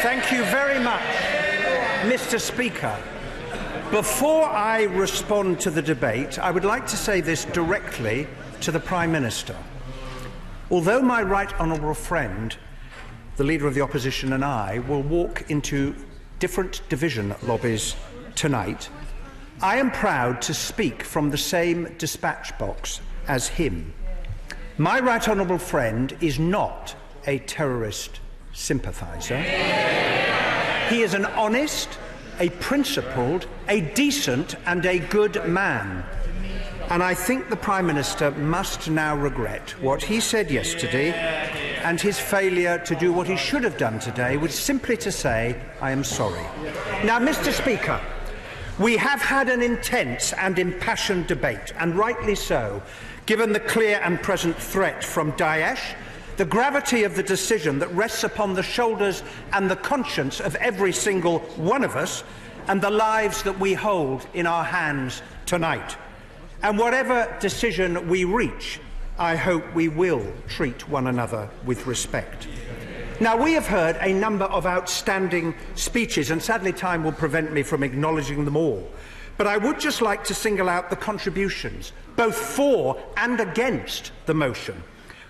Thank you very much, Mr. Speaker. Before I respond to the debate, I would like to say this directly to the Prime Minister. Although my right honourable friend, the Leader of the Opposition, and I will walk into different division lobbies tonight, I am proud to speak from the same dispatch box as him. My right honourable friend is not a terrorist sympathiser. He is an honest, a principled, a decent and a good man. And I think the Prime Minister must now regret what he said yesterday and his failure to do what he should have done today, which is simply to say, I am sorry. Now, Mr. Speaker, we have had an intense and impassioned debate, and rightly so, given the clear and present threat from Daesh, the gravity of the decision that rests upon the shoulders and the conscience of every single one of us, and the lives that we hold in our hands tonight. And whatever decision we reach, I hope we will treat one another with respect. Now, we have heard a number of outstanding speeches, and sadly time will prevent me from acknowledging them all. But I would just like to single out the contributions, both for and against the motion,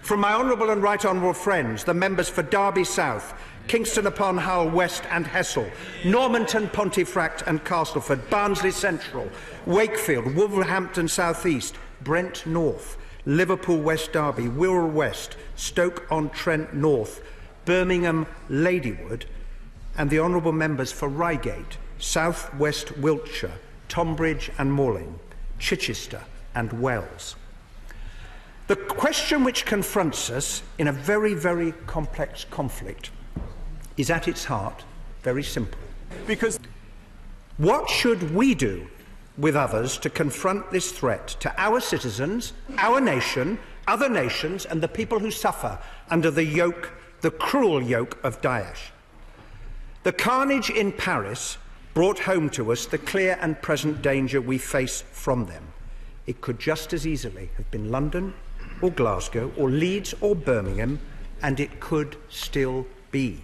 from my honourable and right honourable friends, the members for Derby South, Kingston upon Hull West and Hessel, Normanton, Pontefract and Castleford, Barnsley Central, Wakefield, Wolverhampton South East, Brent North, Liverpool West Derby, Wirral West, Stoke-on-Trent North, Birmingham Ladywood, and the honourable members for Reigate, South West Wiltshire, Tonbridge and Malling, Chichester and Wells. The question which confronts us in a very, very complex conflict is at its heart very simple. Because what should we do with others to confront this threat to our citizens, our nation, other nations, and the people who suffer under the yoke, the cruel yoke of Daesh? The carnage in Paris brought home to us the clear and present danger we face from them. It could just as easily have been London or Glasgow or Leeds or Birmingham, and it could still be.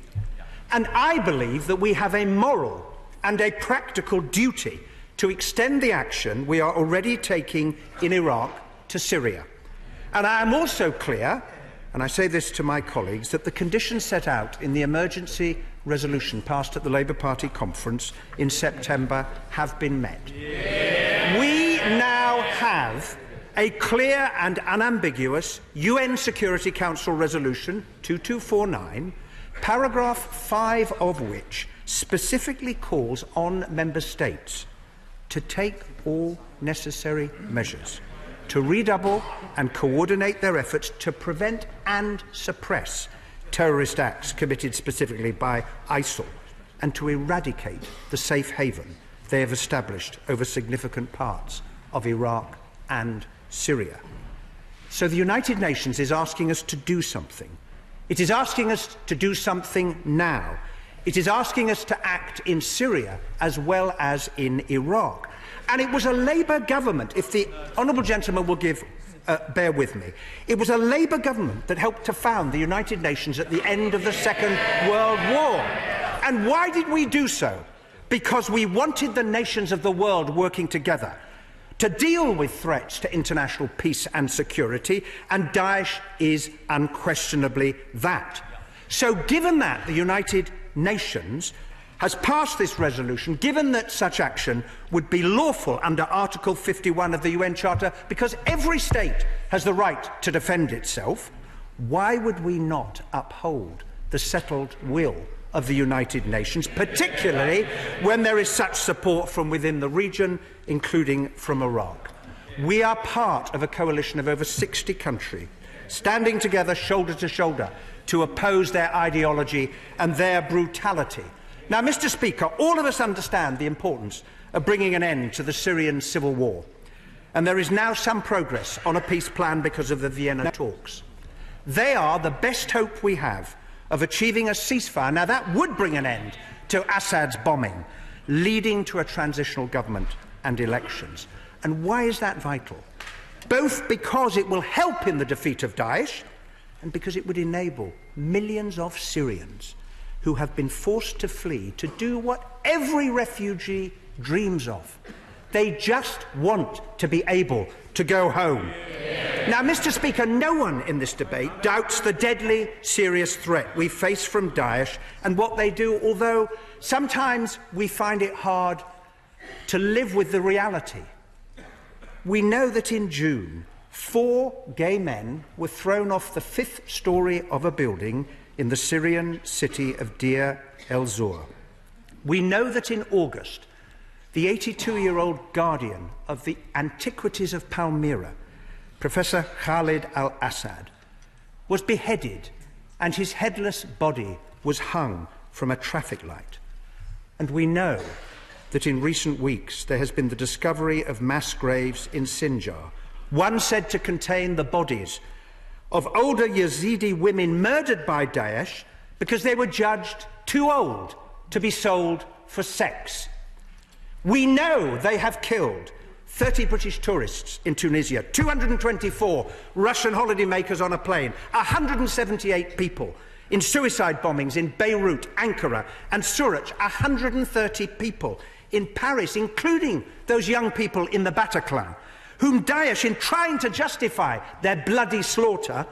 And I believe that we have a moral and a practical duty to extend the action we are already taking in Iraq to Syria. And I am also clear, and I say this to my colleagues, that the conditions set out in the emergency resolution passed at the Labour Party conference in September have been met. Yeah. We now have a clear and unambiguous UN Security Council resolution 2249, paragraph 5 of which specifically calls on member states to take all necessary measures to redouble and coordinate their efforts to prevent and suppress terrorist acts committed specifically by ISIL and to eradicate the safe haven they have established over significant parts of Iraq and Syria. So the United Nations is asking us to do something. It is asking us to do something now. It is asking us to act in Syria as well as in Iraq. And it was a Labour government, if the honourable gentleman will bear with me, it was a Labour government that helped to found the United Nations at the end of the Second World War. And why did we do so? Because we wanted the nations of the world working together to deal with threats to international peace and security, and Daesh is unquestionably that. So given that the United Nations has passed this resolution, given that such action would be lawful under Article 51 of the UN Charter, because every state has the right to defend itself, why would we not uphold the settled will of the United Nations, particularly when there is such support from within the region, including from Iraq? We are part of a coalition of over 60 countries, standing together shoulder to shoulder to oppose their ideology and their brutality. Now, Mr. Speaker, all of us understand the importance of bringing an end to the Syrian civil war, and there is now some progress on a peace plan because of the Vienna talks. They are the best hope we have of achieving a ceasefire. Now, that would bring an end to Assad's bombing, leading to a transitional government and elections. And why is that vital? Both because it will help in the defeat of Daesh and because it would enable millions of Syrians who have been forced to flee to do what every refugee dreams of. They just want to be able to go home. Now, Mr. Speaker, no one in this debate doubts the deadly, serious threat we face from Daesh and what they do, although sometimes we find it hard to live with the reality. We know that in June, 4 gay men were thrown off the 5th story of a building in the Syrian city of Deir el-Zor. We know that in August, the 82-year-old guardian of the antiquities of Palmyra, Professor Khalid al-Assad, was beheaded and his headless body was hung from a traffic light. And we know that in recent weeks there has been the discovery of mass graves in Sinjar, one said to contain the bodies of older Yazidi women murdered by Daesh because they were judged too old to be sold for sex. We know they have killed 30 British tourists in Tunisia, 224 Russian holidaymakers on a plane, 178 people in suicide bombings in Beirut, Ankara and Surat, 130 people in Paris, including those young people in the Bataclan, whom Daesh, in trying to justify their bloody slaughter,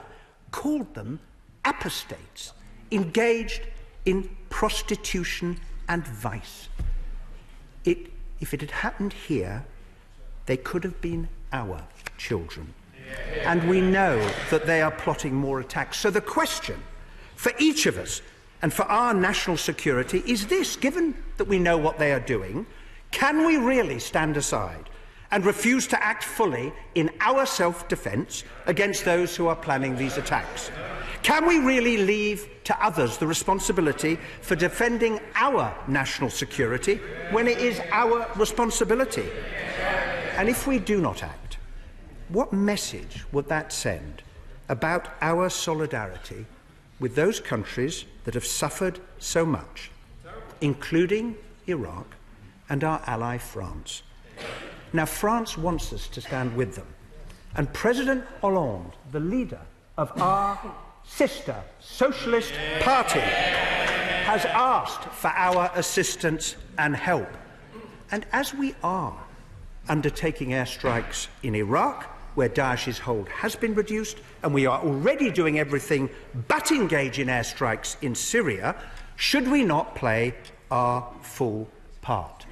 called them apostates, engaged in prostitution and vice. If it had happened here, they could have been our children. And we know that they are plotting more attacks. So the question for each of us and for our national security is this: given that we know what they are doing, can we really stand aside and refuse to act fully in our self-defence against those who are planning these attacks? Can we really leave to others the responsibility for defending our national security when it is our responsibility? And if we do not act, what message would that send about our solidarity with those countries that have suffered so much, including Iraq and our ally France? Now, France wants us to stand with them, and President Hollande, the leader of our sister socialist party, has asked for our assistance and help. And as we are undertaking airstrikes in Iraq, where Daesh's hold has been reduced, and we are already doing everything but engage in airstrikes in Syria, should we not play our full part?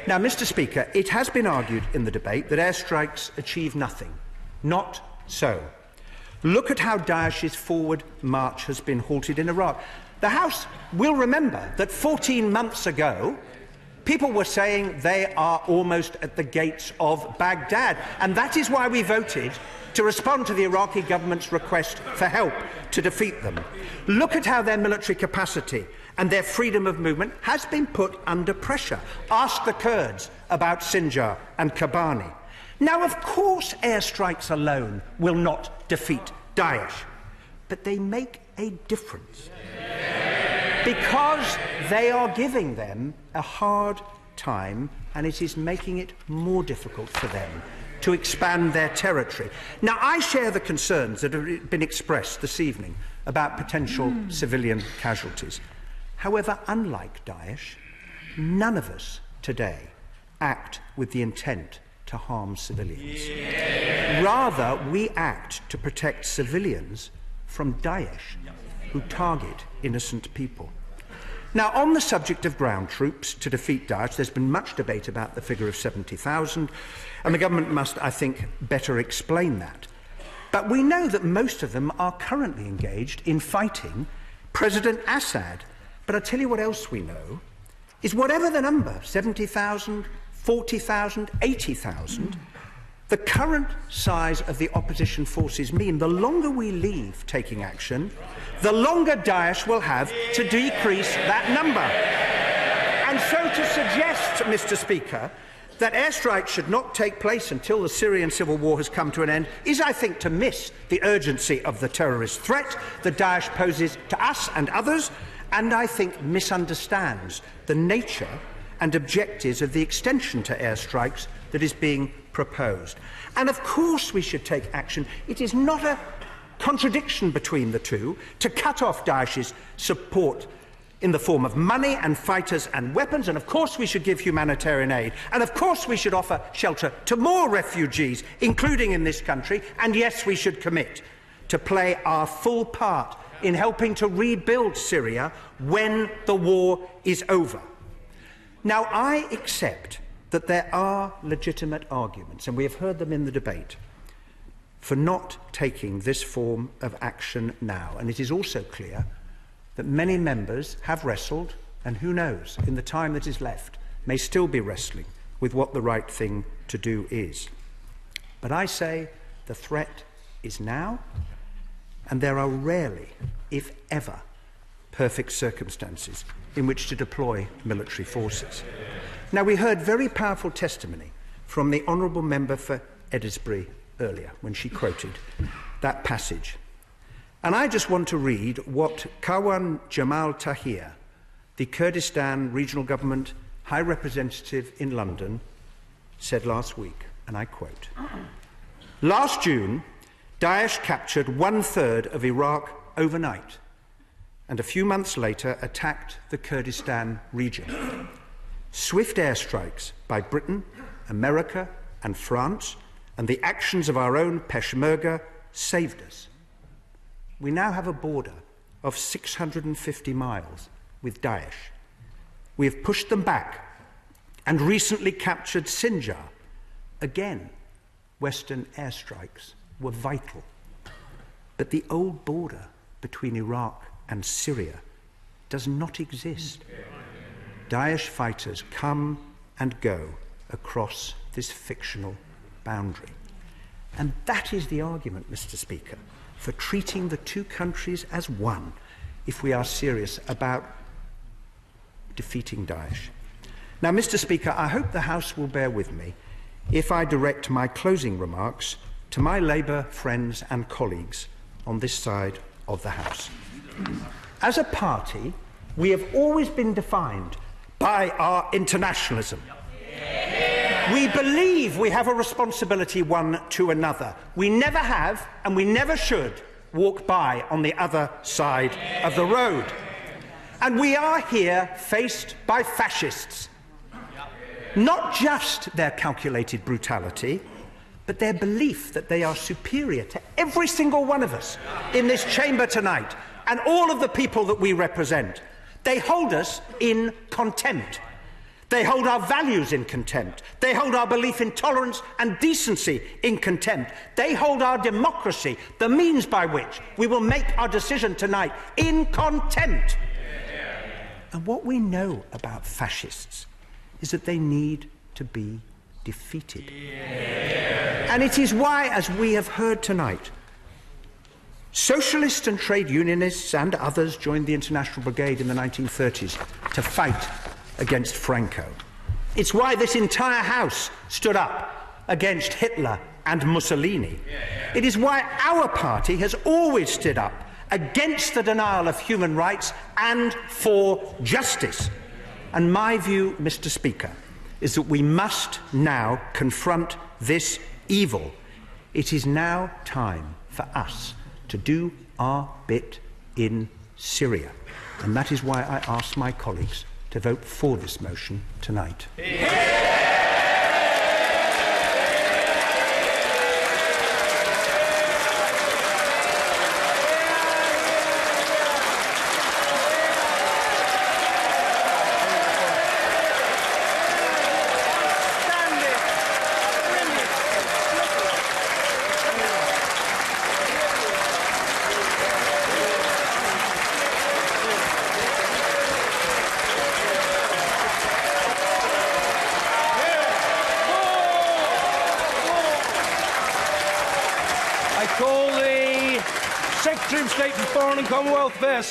Now, Mr. Speaker, it has been argued in the debate that airstrikes achieve nothing. Not so. Look at how Daesh's forward march has been halted in Iraq. The House will remember that 14 months ago, people were saying they are almost at the gates of Baghdad, and that is why we voted to respond to the Iraqi government's request for help to defeat them. Look at how their military capacity and their freedom of movement has been put under pressure. Ask the Kurds about Sinjar and Kobani. Now, of course, airstrikes alone will not defeat Daesh, but they make a difference because they are giving them a hard time, and it is making it more difficult for them to expand their territory. Now, I share the concerns that have been expressed this evening about potential civilian casualties. However, unlike Daesh, none of us today act with the intent to harm civilians. Rather, we act to protect civilians from Daesh, who target innocent people. Now, on the subject of ground troops to defeat Daesh, there's been much debate about the figure of 70,000, and the government must, I think, better explain that. But we know that most of them are currently engaged in fighting President Assad. But I'll tell you what else we know, is whatever the number, 70,000, 40,000, 80,000, the current size of the opposition forces mean the longer we leave taking action, the longer Daesh will have to decrease that number. And so to suggest, Mr. Speaker, that airstrikes should not take place until the Syrian civil war has come to an end is, I think, to miss the urgency of the terrorist threat that Daesh poses to us and others, and I think misunderstands the nature and objectives of the extension to airstrikes that is being proposed. And of course we should take action. It is not a contradiction between the two to cut off Daesh's support in the form of money and fighters and weapons, and of course we should give humanitarian aid, and of course we should offer shelter to more refugees, including in this country, and yes, we should commit to play our full part in helping to rebuild Syria when the war is over. Now, I accept that there are legitimate arguments, and we have heard them in the debate, for not taking this form of action now. And it is also clear that many members have wrestled, and who knows, in the time that is left, may still be wrestling with what the right thing to do is. But I say the threat is now, and there are rarely, if ever, perfect circumstances in which to deploy military forces. Now, we heard very powerful testimony from the Honourable Member for Edinburgh earlier when she quoted that passage. And I just want to read what Kawan Jamal Tahir, the Kurdistan Regional Government High Representative in London, said last week, and I quote, "Last June, Daesh captured 1/3 of Iraq overnight, and a few months later attacked the Kurdistan region. Swift airstrikes by Britain, America and France, and the actions of our own Peshmerga saved us. We now have a border of 650 miles with Daesh. We have pushed them back and recently captured Sinjar. Again, Western airstrikes were vital. But the old border between Iraq and Syria does not exist. Daesh fighters come and go across this fictional boundary." And that is the argument, Mr. Speaker, for treating the two countries as one if we are serious about defeating Daesh. Now, Mr. Speaker, I hope the House will bear with me if I direct my closing remarks to my Labour friends and colleagues on this side of the House. As a party, we have always been defined by our internationalism. We believe we have a responsibility one to another. We never have, and we never should, walk by on the other side of the road. And we are here faced by fascists. Not just their calculated brutality, but their belief that they are superior to every single one of us in this chamber tonight and all of the people that we represent. They hold us in contempt. They hold our values in contempt. They hold our belief in tolerance and decency in contempt. They hold our democracy, the means by which we will make our decision tonight, in contempt. And what we know about fascists is that they need to be defeated. And it is why, as we have heard tonight, socialists and trade unionists and others joined the International Brigade in the 1930s to fight against Franco. It's why this entire House stood up against Hitler and Mussolini. It is why our party has always stood up against the denial of human rights and for justice. And my view, Mr. Speaker, is that we must now confront this evil. It is now time for us to do our bit in Syria. And that is why I ask my colleagues to vote for this motion tonight. I call the Secretary of State for Foreign and Commonwealth Affairs.